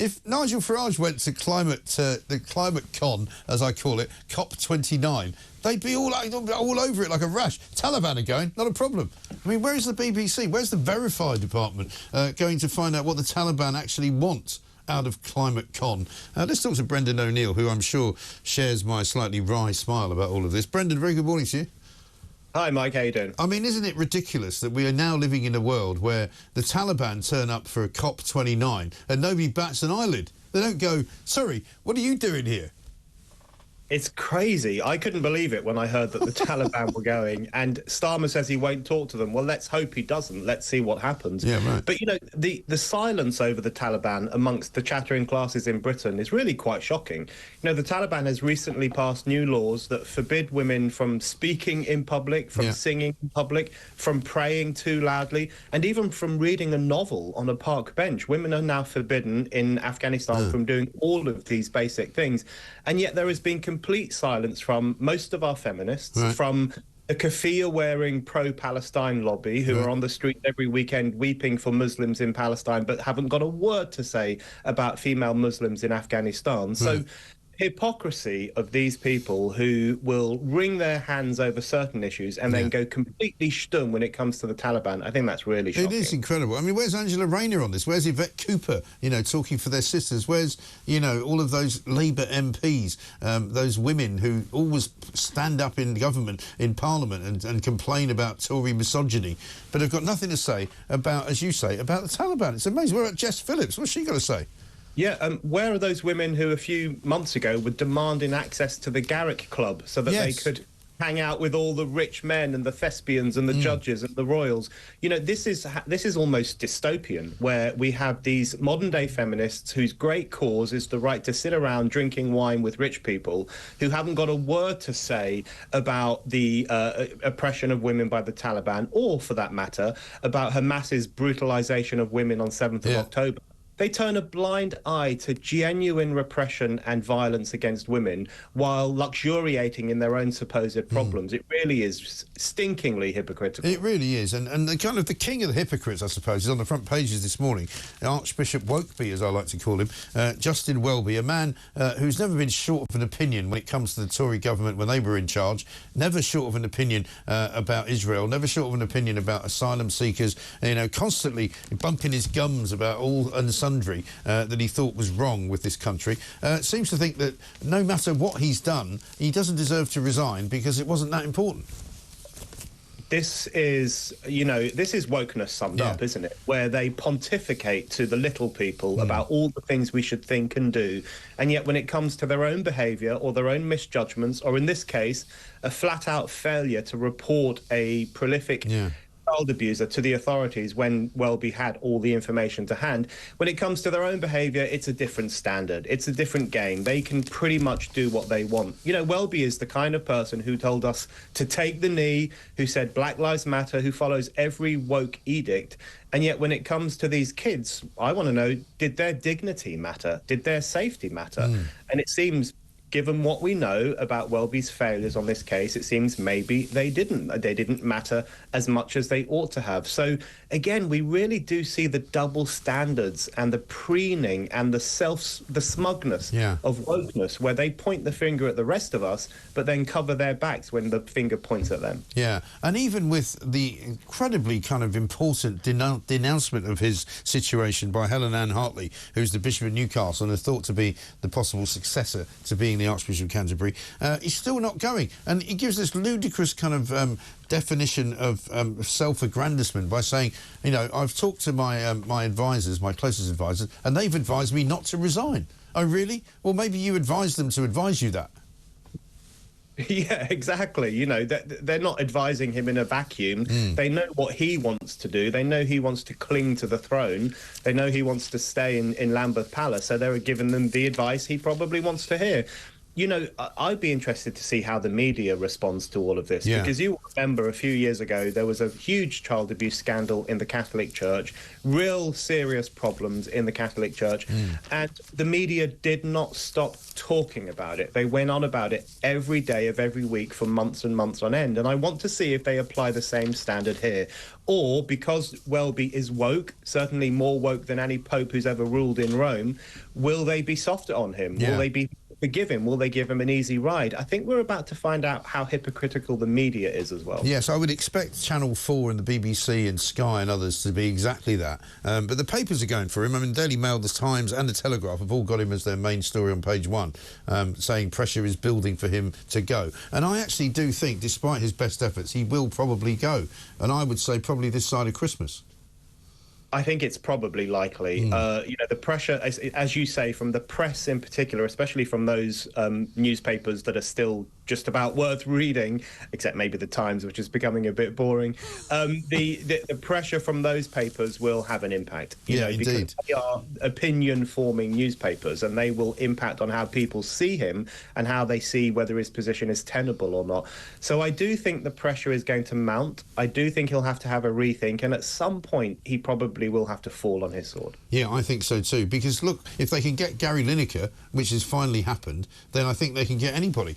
if Nigel Farage went to the climate con, as I call it, COP29, they'd be all over it like a rash. Taliban are going, not a problem. I mean, where is the BBC? Where's the Verify department going to find out what the Taliban actually want out of climate con? Let's talk to Brendan O'Neill, who I'm sure shares my slightly wry smile about all of this. Brendan, very good morning to you. Hi, Mike. How you doing? I mean, isn't it ridiculous that we are now living in a world where the Taliban turn up for a COP29 and nobody bats an eyelid? They don't go, sorry, what are you doing here? It's crazy. I couldn't believe it when I heard that the Taliban were going, and Starmer says he won't talk to them. Well, let's hope he doesn't. Let's see what happens. Yeah, right. But, you know, the silence over the Taliban amongst the chattering classes in Britain is really quite shocking. You know, the Taliban has recently passed new laws that forbid women from speaking in public, from singing in public, from praying too loudly, and even from reading a novel on a park bench. Women are now forbidden in Afghanistan from doing all of these basic things. And yet there has been complete silence from most of our feminists, from the keffiyeh-wearing pro-Palestine lobby, who are on the street every weekend weeping for Muslims in Palestine, but haven't got a word to say about female Muslims in Afghanistan. So hypocrisy of these people who will wring their hands over certain issues and then go completely stum when it comes to the Taliban. I think that's really shocking. It is incredible. I mean, where's Angela Rayner on this? Where's Yvette Cooper, you know, talking for their sisters? Where's, you know, all of those Labour MPs, those women who always stand up in government, in Parliament, and complain about Tory misogyny, but have got nothing to say about, as you say, about the Taliban? It's amazing. What about Jess Phillips? What's she got to say? Yeah, where are those women who a few months ago were demanding access to the Garrick Club so that they could hang out with all the rich men and the thespians and the judges and the royals? You know, this is almost dystopian, where we have these modern-day feminists whose great cause is the right to sit around drinking wine with rich people who haven't got a word to say about the oppression of women by the Taliban, or, for that matter, about Hamas's brutalization of women on 7th of October. They turn a blind eye to genuine repression and violence against women while luxuriating in their own supposed problems. It really is stinkingly hypocritical. It really is. And the kind of the king of the hypocrites, I suppose, is on the front pages this morning. Archbishop Welby, as I like to call him, Justin Welby, a man who's never been short of an opinion when it comes to the Tory government when they were in charge, never short of an opinion about Israel, never short of an opinion about asylum seekers, you know, constantly bumping his gums about all and sundry that he thought was wrong with this country. Seems to think that no matter what he's done, he doesn't deserve to resign because it wasn't that important. This is, you know, this is wokeness summed up, isn't it? Where they pontificate to the little people about all the things we should think and do, and yet when it comes to their own behaviour or their own misjudgments, or in this case, a flat-out failure to report a prolific child abuser to the authorities when Welby had all the information to hand. When it comes to their own behaviour, it's a different standard. It's a different game. They can pretty much do what they want. You know, Welby is the kind of person who told us to take the knee, who said Black Lives Matter, who follows every woke edict. And yet when it comes to these kids, I want to know, did their dignity matter? Did their safety matter? And it seems, given what we know about Welby's failures on this case, it seems maybe they didn't matter as much as they ought to have. So again, we really do see the double standards and the preening and the smugness of wokeness, where they point the finger at the rest of us, but then cover their backs when the finger points at them. Yeah, and even with the incredibly kind of important denouncement of his situation by Helen Ann Hartley, who's the Bishop of Newcastle and is thought to be the possible successor to being the Archbishop of Canterbury, he's still not going. And he gives this ludicrous kind of definition of self-aggrandizement by saying, you know, I've talked to my my advisors, my closest advisors, and they've advised me not to resign. Oh, really? Well, maybe you advised them to advise you that. Yeah, exactly. You know, they're not advising him in a vacuum. They know what he wants to do. They know he wants to cling to the throne. They know he wants to stay in Lambeth Palace. So they're giving them the advice he probably wants to hear. I'd be interested to see how the media responds to all of this, because you remember a few years ago there was a huge child abuse scandal in the Catholic Church, real serious problems in the Catholic Church, and the media did not stop talking about it. They went on about it every day of every week for months and months on end, and I want to see if they apply the same standard here. Or, because Welby is woke, certainly more woke than any pope who's ever ruled in Rome, will they be softer on him? Will they be forgive him? Will they give him an easy ride? I think we're about to find out how hypocritical the media is as well. Yes, I would expect Channel 4 and the BBC and Sky and others to be exactly that. But the papers are going for him. I mean, Daily Mail, The Times and The Telegraph have all got him as their main story on page one, saying pressure is building for him to go. And I actually do think, despite his best efforts, he will probably go. And I would say probably this side of Christmas. I think it's probably likely. The pressure, as you say, from the press in particular, especially from those newspapers that are still just about worth reading, except maybe the Times, which is becoming a bit boring. The pressure from those papers will have an impact. Because they are opinion-forming newspapers, and they will impact on how people see him and how they see whether his position is tenable or not. So I do think the pressure is going to mount. I do think he'll have to have a rethink, and at some point he probably will have to fall on his sword. Yeah, I think so too. Because look, if they can get Gary Lineker, which has finally happened, then I think they can get anybody.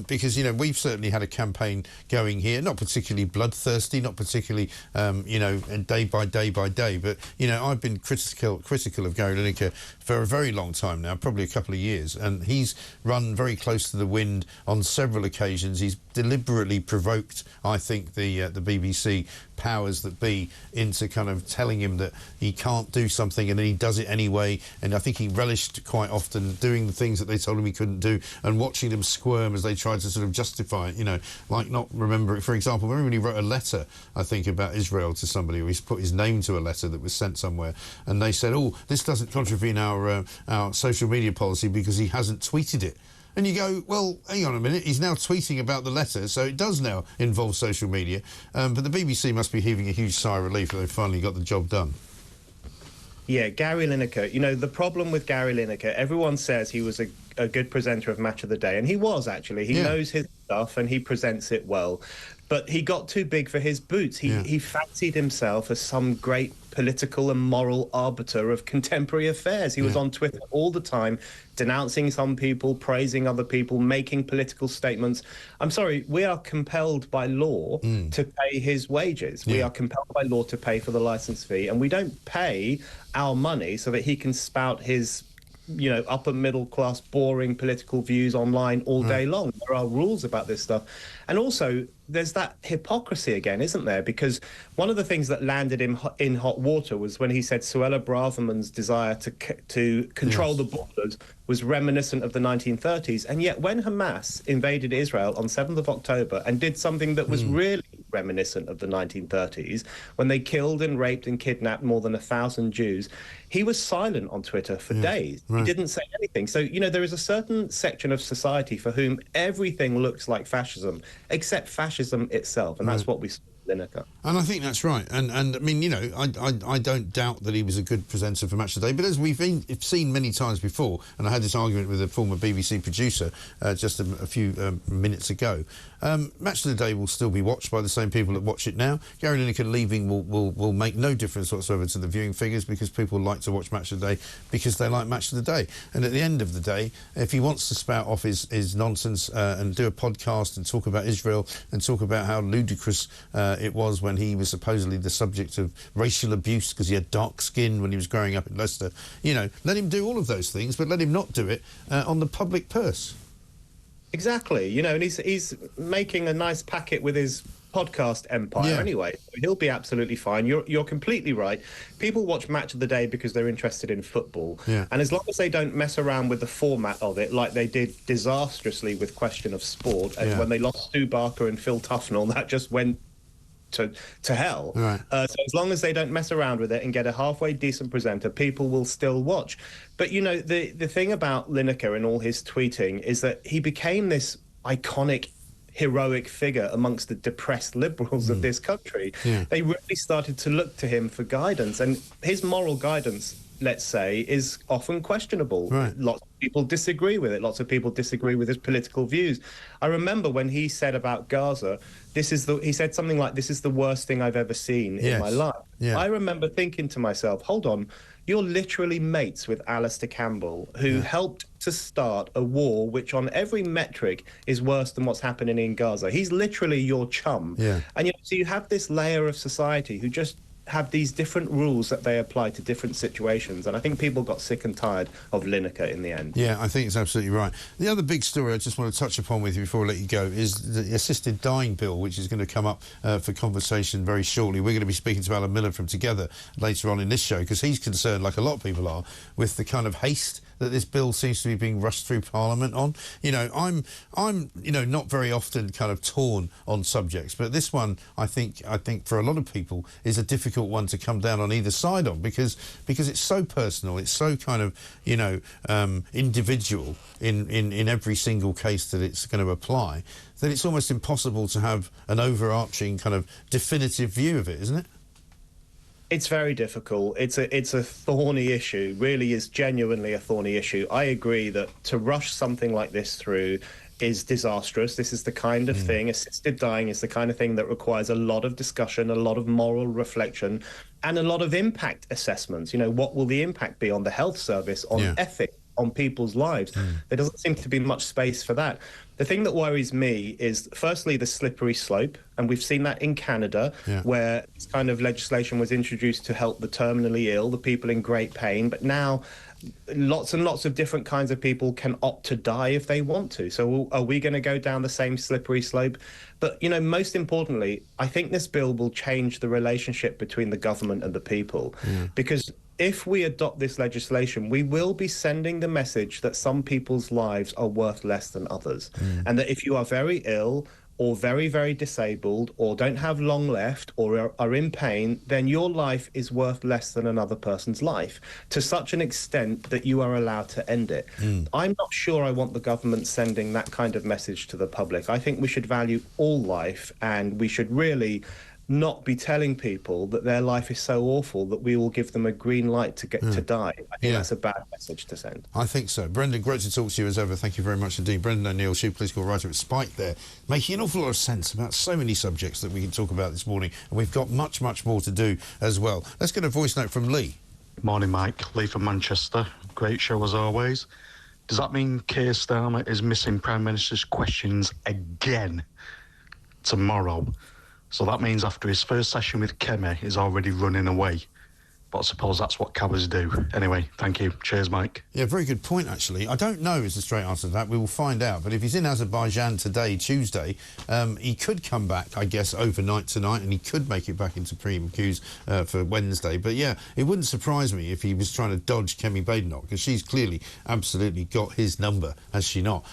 Because, we've certainly had a campaign going here, not particularly bloodthirsty, not particularly, day by day by day. But, I've been critical of Gary Lineker for a very long time now, probably a couple of years. And he's run very close to the wind on several occasions. He's deliberately provoked, I think, the BBC powers that be into kind of telling him that he can't do something, and then he does it anyway. And I think he relished quite often doing the things that they told him he couldn't do, and watching them squirm as they tried to sort of justify it, like not remembering. For example, remember when he wrote a letter, I think, about Israel to somebody, or he's put his name to a letter that was sent somewhere, and they said, oh, this doesn't contravene our social media policy because he hasn't tweeted it. And you go, well, hang on a minute, he's now tweeting about the letter, so it does now involve social media. But the BBC must be heaving a huge sigh of relief that they've finally got the job done. Yeah, Gary Lineker. The problem with Gary Lineker, everyone says he was a good presenter of Match of the Day, and he was, actually. He knows his stuff and he presents it well. But he got too big for his boots. He fancied himself as some great political and moral arbiter of contemporary affairs. He was on Twitter all the time, denouncing some people, praising other people, making political statements. I'm sorry, we are compelled by law to pay his wages. We are compelled by law to pay for the license fee, and we don't pay our money so that he can spout his upper middle class boring political views online all day long. There are rules about this stuff. And also there's that hypocrisy again, isn't there? Because one of the things that landed him in hot water was when he said Suella Braverman's desire to control the borders was reminiscent of the 1930s. And yet when Hamas invaded Israel on 7th of October and did something that was really reminiscent of the 1930s, when they killed and raped and kidnapped more than 1,000 Jews, he was silent on Twitter for days. He didn't say anything. So, there is a certain section of society for whom everything looks like fascism, except fascism itself. And that's what we saw with Lineker. And I think that's right. And I mean, I don't doubt that he was a good presenter for Match of the Day. But as we've seen many times before, and I had this argument with a former BBC producer just a few minutes ago, Match of the Day will still be watched by the same people that watch it now. Gary Lineker leaving will make no difference whatsoever to the viewing figures, because people like to watch Match of the Day because they like Match of the Day. And at the end of the day, if he wants to spout off his nonsense and do a podcast and talk about Israel and talk about how ludicrous it was when he was supposedly the subject of racial abuse because he had dark skin when he was growing up in Leicester, let him do all of those things, but let him not do it on the public purse. Exactly, and he's making a nice packet with his podcast empire anyway. He'll be absolutely fine. You're completely right. People watch Match of the Day because they're interested in football. And as long as they don't mess around with the format of it, like they did disastrously with Question of Sport, and when they lost Stu Barker and Phil Tufnell, that just went to hell. So as long as they don't mess around with it and get a halfway decent presenter, people will still watch. But the thing about Lineker and all his tweeting is that he became this iconic heroic figure amongst the depressed liberals of this country. They really started to look to him for guidance, and his moral guidance let's say, is often questionable. Right. Lots of people disagree with it. Lots of people disagree with his political views. I remember when he said about Gaza, he said something like, "This is the worst thing I've ever seen in my life." Yeah. I remember thinking to myself, hold on, you're literally mates with Alistair Campbell, who helped to start a war which on every metric is worse than what's happening in Gaza. He's literally your chum. Yeah. And so you have this layer of society who just have these different rules that they apply to different situations. And I think people got sick and tired of Lineker in the end. Yeah, I think it's absolutely right. The other big story I just want to touch upon with you before I let you go is the assisted dying bill, which is going to come up for conversation very shortly. We're going to be speaking to Alan Miller from Together later on in this show, because he's concerned, like a lot of people are, with the kind of haste that this bill seems to be being rushed through Parliament on. You know, I'm not very often kind of torn on subjects, but this one, I think for a lot of people is a difficult one to come down on either side on, because it's so personal, it's so kind of, individual in every single case that it's going to apply, that it's almost impossible to have an overarching kind of definitive view of it, isn't it? It's very difficult. It's a thorny issue, really is genuinely a thorny issue. I agree that to rush something like this through is disastrous. This is the kind of thing, assisted dying is the kind of thing that requires a lot of discussion, a lot of moral reflection, and a lot of impact assessments. You know, what will the impact be on the health service, on ethics, on people's lives? There doesn't seem to be much space for that. The thing that worries me is, firstly, the slippery slope. And we've seen that in Canada, where this kind of legislation was introduced to help the terminally ill, the people in great pain. But now lots and lots of different kinds of people can opt to die if they want to. So are we going to go down the same slippery slope? But, most importantly, I think this bill will change the relationship between the government and the people. Because if we adopt this legislation, we will be sending the message that some people's lives are worth less than others. And that if you are very ill or very, very disabled or don't have long left or are in pain, then your life is worth less than another person's life, to such an extent that you are allowed to end it. I'm not sure I want the government sending that kind of message to the public. I think we should value all life, and we should really not be telling people that their life is so awful that we will give them a green light to get to die. I think that's a bad message to send. I think so. Brendan, great to talk to you as ever. Thank you very much indeed. Brendan O'Neill, chief political writer at Spike there, making an awful lot of sense about so many subjects that we can talk about this morning, and we've got much, much more to do as well. Let's get a voice note from Lee. Morning, Mike. Lee from Manchester. Great show as always. Does that mean Keir Starmer is missing Prime Minister's questions again tomorrow? So that means after his first session with Kemi, he's already running away. But I suppose that's what cowards do. Anyway, thank you. Cheers, Mike. Yeah, very good point, actually. I don't know is the straight answer to that. We will find out. But if he's in Azerbaijan today, Tuesday, he could come back, I guess, overnight tonight, and he could make it back into Supreme queues for Wednesday. But, yeah, it wouldn't surprise me if he was trying to dodge Kemi Badenoch, because she's clearly absolutely got his number, has she not?